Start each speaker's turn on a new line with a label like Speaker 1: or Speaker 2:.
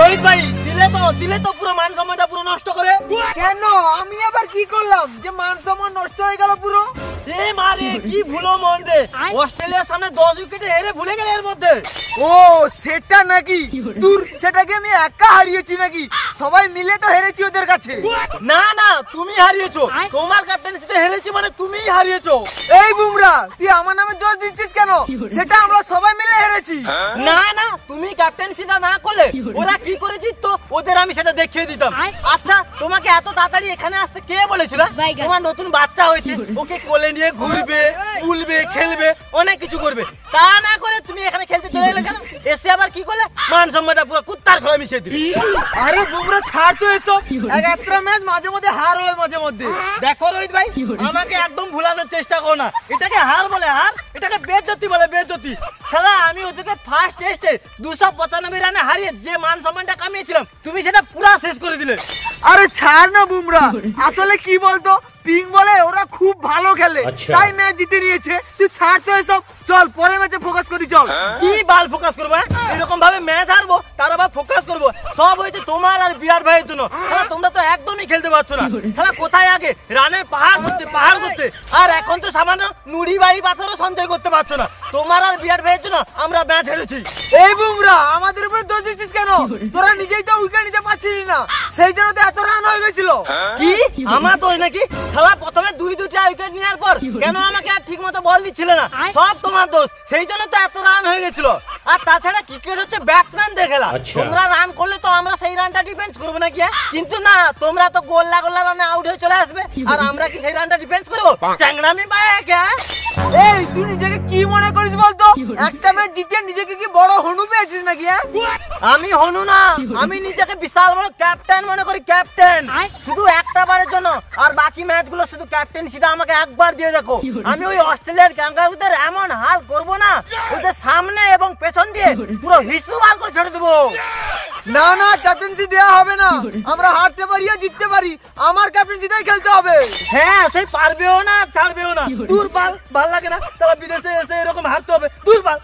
Speaker 1: রোহিত ভাই দিলে তো পুরো মান সম্মানটা পুরো নষ্ট করে।
Speaker 2: কেন আমি আবার কি করলাম যে মান সম্মান নষ্ট হয়ে গেল পুরো?
Speaker 1: এ মারে কি ভুলো মন রে, অস্ট্রেলিয়ার সামনে 10 উইকেটে হেরে ভুলে গেলে এর মধ্যে।
Speaker 2: ও সেটা নাকি? দূর, সেটাকে আমি একা হারিয়েছি নাকি? সবাই মিলে তো হেরেছি ওদের কাছে।
Speaker 1: না না, তুমি হারিয়েছো, তোমার ক্যাপ্টেন্সিতে হেরেছি মানে তুমিই হারিয়েছো।
Speaker 2: এই বুমরা, তুই আমার নামে দোষ দিচ্ছিস কেন? সেটা আমরা সবাই মিলে হেরেছি।
Speaker 1: না না, তুমি ক্যাপ্টেন্সিটা না করলে ওরা কি করে জিততো ওদের আমি সেটা দেখিয়ে দিতাম। আচ্ছা, তোমাকে এত তাড়াতাড়ি এখানে আসতে কে বলেছিল? তোমার নতুন বাচ্চা হয়েছে, ওকে কোলে নিয়ে ঘুরবে, উলবে, খেলবে, অনেক কিছু করবে। তা না করে তুমি এখানে খেলতে চলে এলে কেন? এসে আবার কি করলে? মান সম্মানটা পুরো কুত্তার ঘরে মিশিয়ে দিলে।
Speaker 2: আরে বুমরা ছাড় তো এসব, একটা ম্যাচ মাঝে মধ্যে হার হয় মাঝে মধ্যে।
Speaker 1: দেখো রোহিত ভাই, আমাকে একদম ভুলানোর চেষ্টা করো না। এটাকে হার বলে হার, এটাকে বেজ্জতি বলে বেজ্জতি। শালা আমি ওদেরকে ফার্স্ট টেস্টে 295 রানে হারিয়ে যে মান সম্মানটা কামিয়েছিলাম, তুমি সেটা পুরো শেষ করে দিলে।
Speaker 2: আরে ছাড় না বুমরা, আসলে কি বলতো, পিং বলে ওরা খুব ভালো খেলে, তাই ম্যাচ জিতে নিয়েছে। তুই ছাড় তো এসব, চল পরে ম্যাচে ফোকাস করি চল।
Speaker 1: কি বাল ফোকাস করবো? এরকম ভাবে ম্যাচ হারবো তার আবার ফোকাস করবো? সব হয়েছে তোমার আর বিরাট ভাইয়ের জন্য। শালা তোমরা তো একদমই খেলতে পারছো না। শালা কোথায় আগে রানের পাহাড় করতে, আর এখন তো সামান্য নুড়ি বাড়ি পাথরও সঞ্চয় করতে পারছো না। তোমার আর বিরাট ভাইয়ের জন্য আমরা ম্যাচ হেরেছি।
Speaker 2: এই বুমরা, আমাদের উপরে দোষ দিচ্ছিস কেন? তোরা নিজেই তো উইকেট নিতে পারছিস না, সেই জন্য তো এত রান হয়ে গেছিল।
Speaker 1: কি আমার দোষ নাকি? শালা প্রথমে দুইটা উইকেট নেওয়ার পর কেন আমাকে আর ঠিক মতো বল দিচ্ছিলে না? সব তোমার দোষ, সেই জন্য তো এত রান হয়ে গেছিল। আর তাছাড়া ক্রিকেট হচ্ছে ব্যাটসম্যানদের খেলা, তোমরা রান করলে তো আমরা সেই রানটা ডিফেন্স করবো নাকি? কিন্তু না, তোমরা তো গোল্লা রানে আউট হয়ে চলে আসবে, আর আমরা কি সেই রানটা ডিফেন্স করবো? চ্যাংড়ামি পায় কে?
Speaker 2: এই তুই নিজেকে কি মনে করিস বলতো? একটা ম্যাচ জিতে নিজেকে কি বড় হনু পেয়েছিস নাকি?
Speaker 1: আমি হনু না, আমি নিজেকে বিশাল বড় ক্যাপ্টেন মনে করি। ক্যাপ্টেন শুধু একটা বারের জন্য, আর বাকি ম্যাচগুলো শুধু ক্যাপ্টেন্সিটা আমাকে একবার দিয়ে দেখো। আমি ওই অস্ট্রেলিয়ার ক্যাঙ্গারুদের এমন হাল করবো না, ওদের সামনে এবং পেছন দিয়ে পুরো হিসু বার করে ছেড়ে দেবো।
Speaker 2: না না, ক্যাপ্টেন্সি দেওয়া হবে না। আমরা হারতে পারি আর জিততে পারি, আমার ক্যাপ্টেন্সিটাই খেলতে হবে।
Speaker 1: হ্যাঁ, সেই পারবেও না ছাড়বেও না। দূর বাল, ভাল লাগে না। তারা বিদেশে এসে এরকম হারতে হবে। দূর বাল।